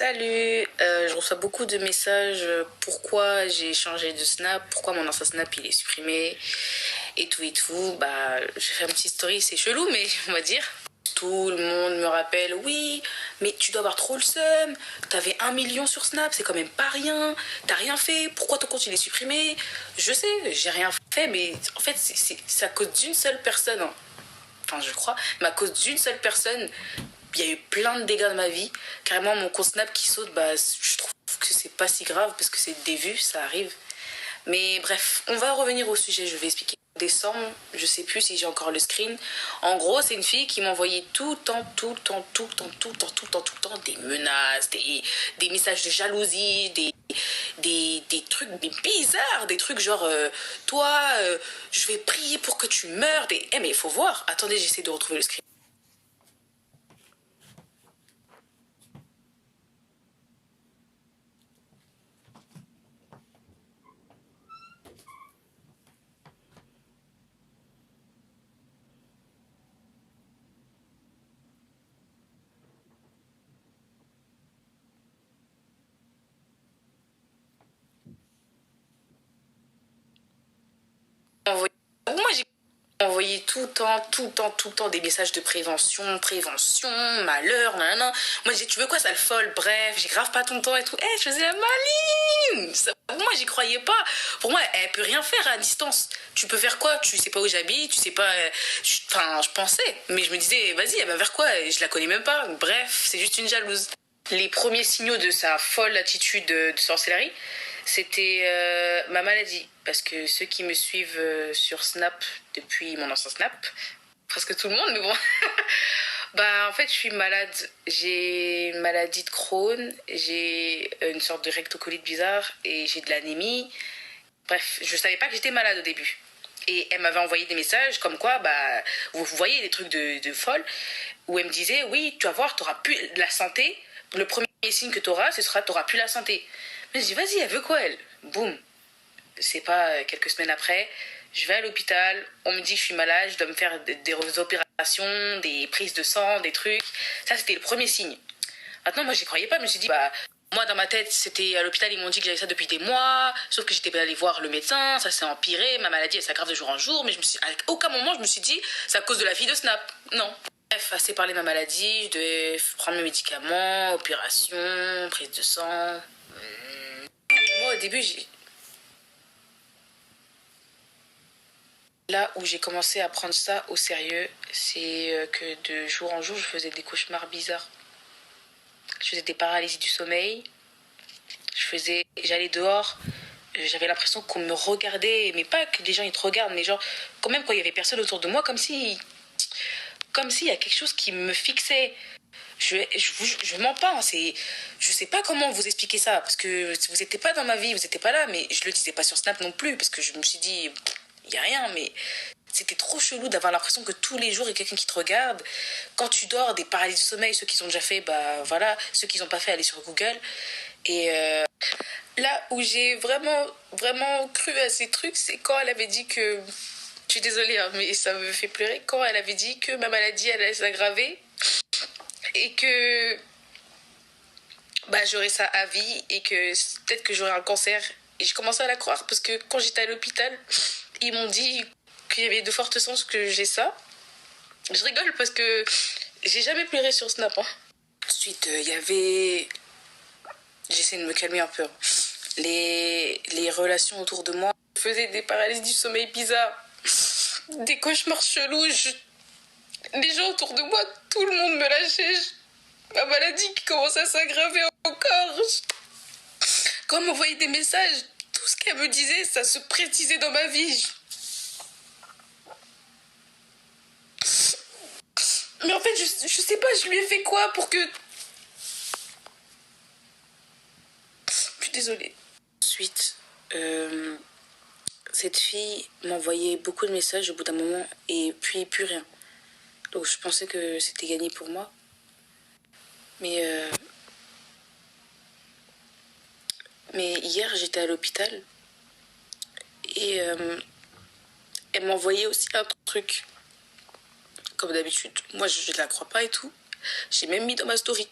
Salut, je reçois beaucoup de messages pourquoi j'ai changé de Snap, pourquoi mon ancien Snap il est supprimé et tout et tout. Bah, je fais un petit story, c'est chelou, mais on va dire. Tout le monde me rappelle, oui, mais tu dois avoir trop le seum, t'avais 1 million sur Snap, c'est quand même pas rien, t'as rien fait, pourquoi ton compte il est supprimé? Je sais, j'ai rien fait, mais en fait, c'est à cause d'une seule personne, hein. Enfin, je crois, mais à cause d'une seule personne, il y a eu plein de dégâts dans ma vie. Carrément, mon compte Snap qui saute, bah, je trouve que c'est pas si grave parce que c'est des vues, ça arrive. Mais bref, on va revenir au sujet, je vais expliquer. Décembre, je sais plus si j'ai encore le screen. En gros, c'est une fille qui m'envoyait tout le temps, tout le temps des menaces, des messages de jalousie, des trucs des bizarres, des trucs genre toi, je vais prier pour que tu meurs. Mais il faut voir. Attendez, j'essaie de retrouver le screen. Moi, j'ai envoyé tout le temps des messages de prévention, malheur, nanana. Moi, j'ai dit, tu veux quoi, sale folle? Bref, j'ai grave pas ton temps et tout. Je faisais la maline. Moi, j'y croyais pas. Pour moi, elle peut rien faire à distance. Tu peux faire quoi? Tu sais pas où j'habite, tu sais pas. Enfin, je pensais. Mais je me disais, vas-y, elle va vers quoi? Je la connais même pas. Bref, c'est juste une jalouse. Les premiers signaux de sa folle attitude de sorcellerie, c'était ma maladie. Parce que ceux qui me suivent sur Snap depuis mon ancien Snap, presque tout le monde, mais bon. Bah, en fait, je suis malade. J'ai une maladie de Crohn, j'ai une sorte de rectocolite bizarre et j'ai de l'anémie. Bref, je savais pas que j'étais malade au début. Et elle m'avait envoyé des messages comme quoi, bah, vous voyez des trucs de folle, où elle me disait, oui, tu vas voir, tu n'auras plus la santé. Le premier signe que tu auras, ce sera, tu n'auras plus la santé. Mais je dis, vas-y, elle veut quoi, elle? Boum. C'est pas quelques semaines après, je vais à l'hôpital, on me dit que je suis malade, je dois me faire des opérations, des prises de sang, des trucs. Ça, c'était le premier signe. Maintenant, moi, j'y croyais pas, je me suis dit, bah, moi, dans ma tête, c'était à l'hôpital, ils m'ont dit que j'avais ça depuis des mois, sauf que j'étais pas allée voir le médecin, ça s'est empiré, ma maladie, elle s'aggrave de jour en jour, mais à aucun moment, je me suis dit, c'est à cause de la fille de Snap. Non. Bref, assez parlé de ma maladie, je devais prendre mes médicaments, opération, prise de sang. Moi, au début, là où j'ai commencé à prendre ça au sérieux, c'est que de jour en jour, je faisais des cauchemars bizarres. Je faisais des paralysies du sommeil. J'allais dehors, j'avais l'impression qu'on me regardait, mais pas que les gens ils te regardent, mais genre quand même quand il y avait personne autour de moi, comme s'il y a quelque chose qui me fixait. Je mens pas, hein, je sais pas comment vous expliquer ça, parce que vous n'étiez pas dans ma vie, vous n'étiez pas là, mais je le disais pas sur Snap non plus, parce que je me suis dit, il y a rien, mais c'était trop chelou d'avoir l'impression que tous les jours il y a quelqu'un qui te regarde. Quand tu dors, des paralysies de sommeil, ceux qui ont déjà fait, bah voilà, ceux qui n'ont pas fait, allez sur Google. Et là où j'ai vraiment cru à ces trucs, c'est quand elle avait dit que, je suis désolée, hein, mais ça me fait pleurer, quand elle avait dit que ma maladie allait s'aggraver et que bah, j'aurais ça à vie et que peut-être que j'aurais un cancer. Et j'ai commencé à la croire parce que quand j'étais à l'hôpital, ils m'ont dit qu'il y avait de fortes chances que j'ai ça. Je rigole parce que j'ai jamais pleuré sur Snap, hein. Ensuite, il y avait... J'essaie de me calmer un peu. Les relations autour de moi faisaient des paralysies du sommeil bizarres, des cauchemars chelous. Les gens autour de moi, tout le monde me lâchait. Ma maladie qui commençait à s'aggraver encore. Quand elle m'envoyait des messages, tout ce qu'elle me disait, ça se précisait dans ma vie. Mais en fait, je sais pas, je lui ai fait quoi pour que... Je suis désolée. Ensuite, cette fille m'envoyait beaucoup de messages au bout d'un moment et puis plus rien. Donc je pensais que c'était gagné pour moi. Mais hier, j'étais à l'hôpital et elle m'envoyait aussi un truc. Comme d'habitude, moi je ne la crois pas et tout. J'ai même mis dans ma story.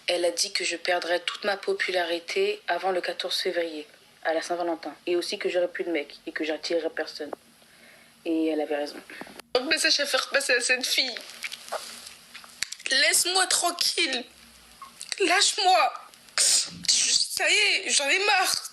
Elle a dit que je perdrais toute ma popularité avant le 14 février, à la Saint-Valentin. Et aussi que j'aurais plus de mec et que j'attirerais personne. Et elle avait raison. Un message à faire passer à cette fille. Laisse-moi tranquille. Lâche-moi. Ça y est, j'en ai marre.